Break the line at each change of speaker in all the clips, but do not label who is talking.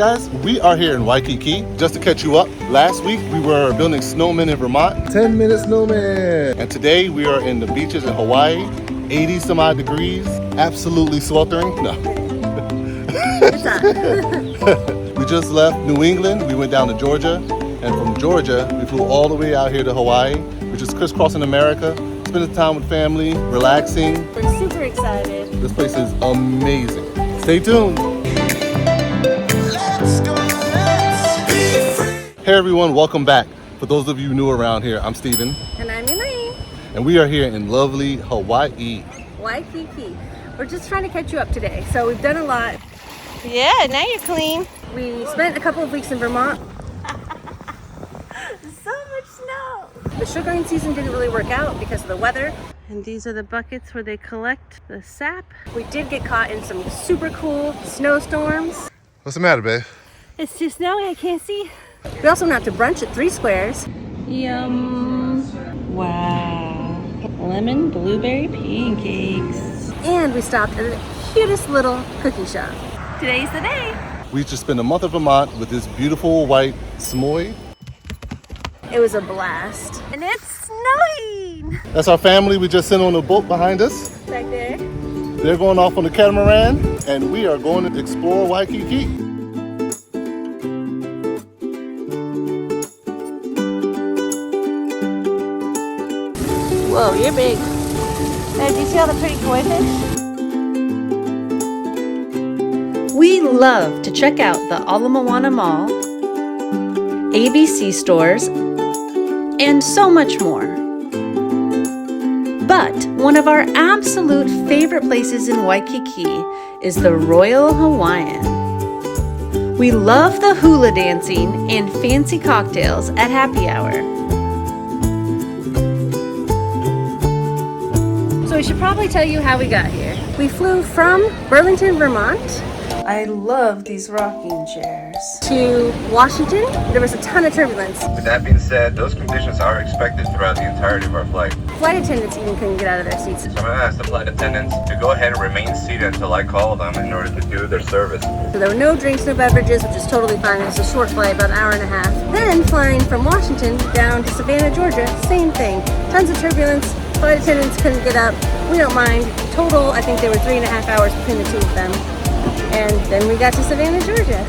guys, we are here in Waikiki. Just to catch you up, last week we were building snowmen in Vermont, 10-minute snowman. And today we are in the beaches in Hawaii, 80 some odd degrees, absolutely sweltering. No. We just left New England, we went down to Georgia, and from Georgia we flew all the way out here to Hawaii, which is crisscrossing America, spending time with family, relaxing.
We're super excited.
This place is amazing. Stay tuned. Hey everyone, welcome back. For those of you new around here, I'm Steven.
And I'm Elaine.
And we are here in lovely Hawaii.
Waikiki. We're just trying to catch you up today. So we've done a lot. Yeah, now you're clean. We spent a couple of weeks in Vermont. So much snow. The sugaring season didn't really work out because of the weather. And these are the buckets where they collect the sap. We did get caught in some super cool snowstorms.
What's the matter, babe?
It's too snowy, I can't see. We also went out to brunch at 3 Squares. Yum. Wow. Lemon blueberry pancakes. And we stopped at the cutest little cookie shop. Today's the day.
We just spent a month in Vermont with this beautiful white Samoy.
It was a blast. And it's snowing.
That's our family. We just sent on a boat behind us.
Back there.
They're going off on the catamaran, and we are going to explore Waikiki.
Whoa, you're big. Now, do you see all the pretty koi fish? We love to check out the Ala Moana Mall, ABC stores, and so much more. But one of our absolute favorite places in Waikiki is the Royal Hawaiian. We love the hula dancing and fancy cocktails at happy hour. So we should probably tell you how we got here. We flew from Burlington, Vermont. I love these rocking chairs. To Washington. There was a ton of turbulence.
With that being said, those conditions are expected throughout the entirety of our flight.
Flight attendants even couldn't get out of their seats.
So I'm going to ask the flight attendants to go ahead and remain seated until I call them in order to do their service.
So there were no drinks, no beverages, which is totally fine. It was a short flight, about an hour and a half. Then flying from Washington down to Savannah, Georgia, same thing. Tons of turbulence. Flight attendants couldn't get up. We don't mind. Total, I think there were 3.5 hours between the two of them. And then we got to Savannah, Georgia.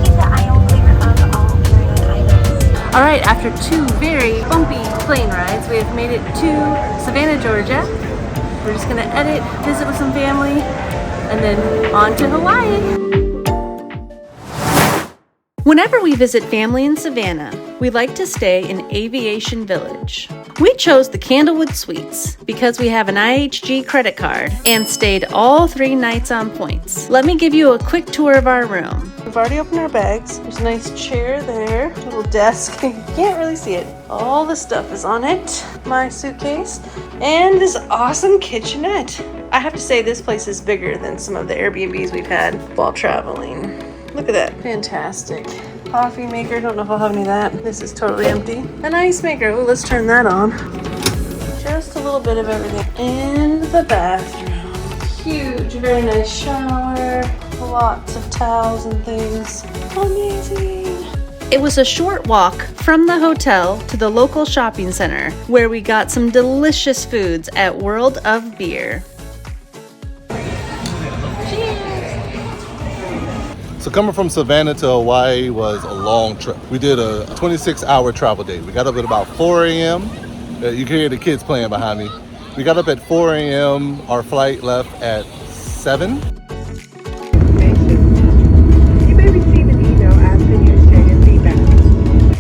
Keep the aisle clear of all carry-on items.
All right, after 2 very bumpy plane rides, we have made it to Savannah, Georgia. We're just gonna edit, visit with some family, and then on to Hawaii. Whenever we visit family in Savannah, we like to stay in Aviation Village. We chose the Candlewood Suites because we have an IHG credit card and stayed all 3 nights on points. Let me give you a quick tour of our room. We've already opened our bags. There's a nice chair there, a little desk. You can't really see it. All the stuff is on it. My suitcase and this awesome kitchenette. I have to say this place is bigger than some of the Airbnbs we've had while traveling. Look at that. Fantastic. Coffee maker. Don't know if I'll have any of that. This is totally empty. An ice maker. Oh, let's turn that on. Just a little bit of everything. And the bathroom. Huge, very nice shower. Lots of towels and things. Amazing. It was a short walk from the hotel to the local shopping center where we got some delicious foods at World of Beer.
So coming from Savannah to Hawaii was a long trip. We did a 26-hour travel day. We got up at about 4 a.m. You can hear the kids playing behind me. We got up at 4 a.m. Our flight left at 7.
You may receive an email asking you to share your feedback.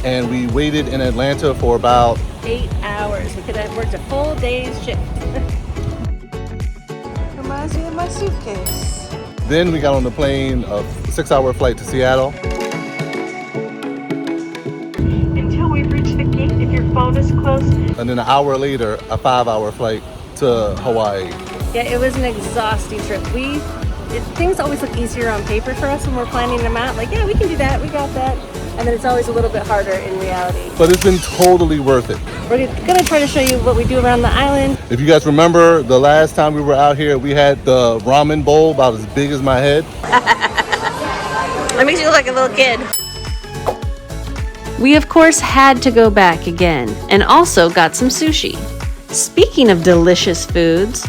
And we waited in Atlanta for about
8 hours. We could have worked a full day's shift. Reminds me of my suitcase.
Then we got on the plane, a 6-hour flight to Seattle.
Until we reach the gate, if your phone is close.
And then an hour later, a 5-hour flight to Hawaii.
Yeah, it was an exhausting trip. Things always look easier on paper for us when we're planning them out. Like, yeah, we can do that, we got that. And then it's always a little bit harder in reality.
But it's been totally worth it.
We're gonna try to show you what we do around the island.
If you guys remember, the last time we were out here, we had the ramen bowl about as big as my head.
That makes you look like a little kid. We of course had to go back again and also got some sushi. Speaking of delicious foods,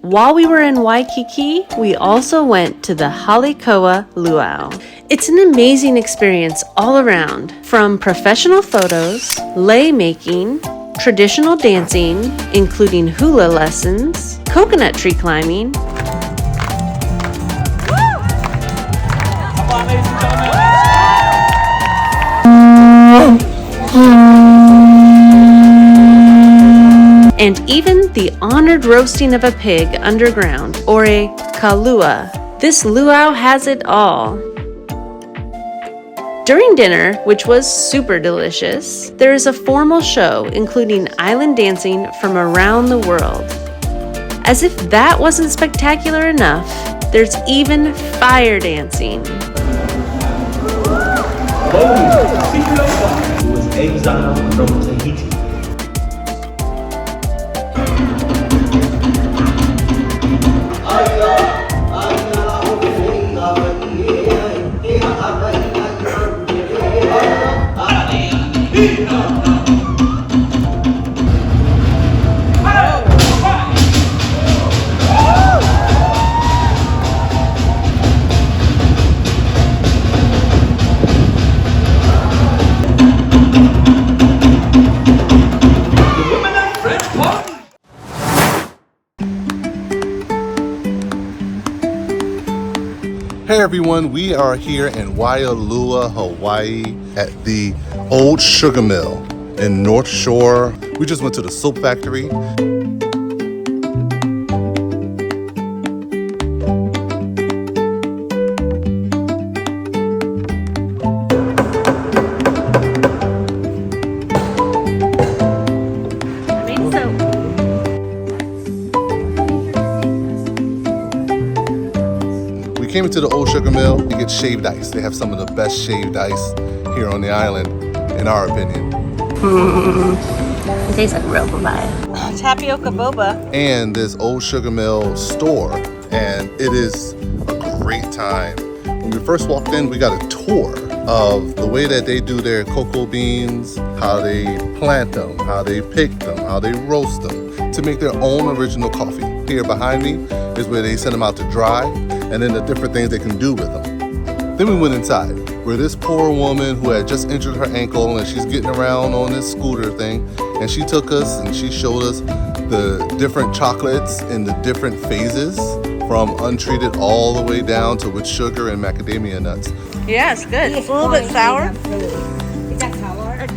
while we were in Waikiki, we also went to the Hale Koa Luau. It's an amazing experience all around, from professional photos, leie making, traditional dancing, including hula lessons, coconut tree climbing, and even the honored roasting of a pig underground, or a kalua. This luau has it all. During dinner, which was super delicious, there is a formal show including island dancing from around the world. As if that wasn't spectacular enough, there's even fire dancing.
Who was exiled from Tahiti.
Hey everyone, we are here in Wailua, Hawaii at the Old Sugar Mill in North Shore. We just went to the soap factory. Came into the Old Sugar Mill to get shaved ice. They have some of the best shaved ice here on the island, in our opinion.
It tastes like real papaya. Tapioca boba.
And this Old Sugar Mill store, and it is a great time. When we first walked in, we got a tour of the way that they do their cocoa beans, how they plant them, how they pick them, how they roast them to make their own original coffee. Here behind me is where they send them out to dry, and then the different things they can do with them. Then we went inside, where this poor woman who had just injured her ankle and she's getting around on this scooter thing, and she took us and she showed us the different chocolates in the different phases, from untreated all the way down to with sugar and macadamia nuts.
Yeah, it's good. It's a little bit sour.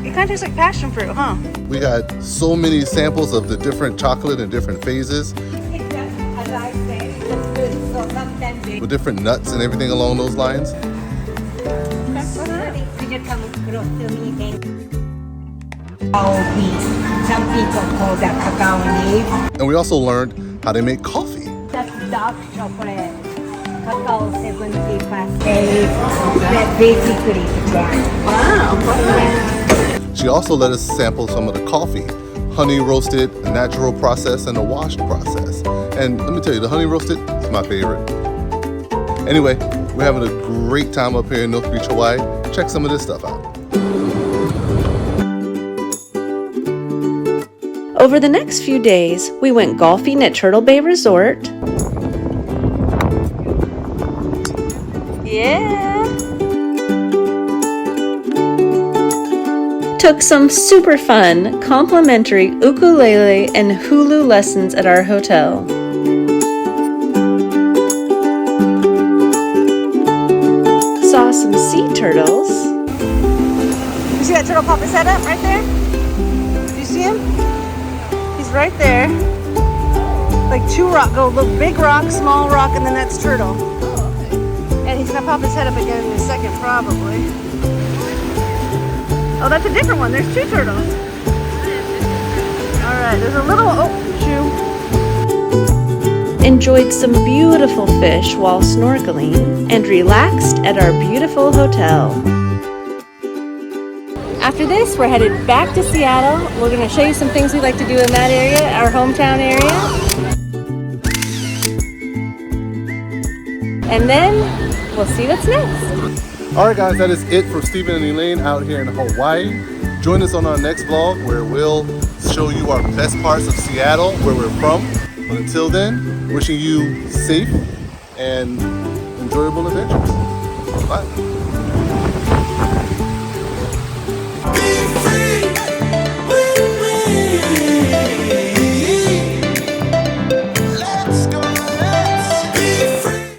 It kind of tastes like passion fruit, huh?
We got so many samples of the different chocolate in different phases, with different nuts and everything along those lines.
Some people call that cacao leaf.
And we also learned how they make coffee.
That's dark chocolate. Cacao 70%. That basically
Wow.
She also let us sample some of the coffee. Honey roasted, a natural process, and a washed process. And let me tell you, the honey roasted is my favorite. Anyway, we're having a great time up here in North Beach, Hawaii. Check some of this stuff out.
Over the next few days, we went golfing at Turtle Bay Resort. Yeah. Took some super fun, complimentary ukulele and hula lessons at our hotel. Saw some sea turtles. You see that turtle pop his head up right there? Do you see him? He's right there. Like two rock, go look, big rock, small rock, and then that's turtle. And he's gonna pop his head up again in a second, probably. Oh, that's a different one. There's two turtles. All right, there's a little, shoe. Enjoyed some beautiful fish while snorkeling and relaxed at our beautiful hotel. After this, we're headed back to Seattle. We're going to show you some things we like to do in that area, our hometown area. And then we'll see what's next.
All right, guys, that is it for Stephen and Elaine out here in Hawaii. Join us on our next vlog where we'll show you our best parts of Seattle, where we're from. But until then, wishing you safe and enjoyable adventures. Bye.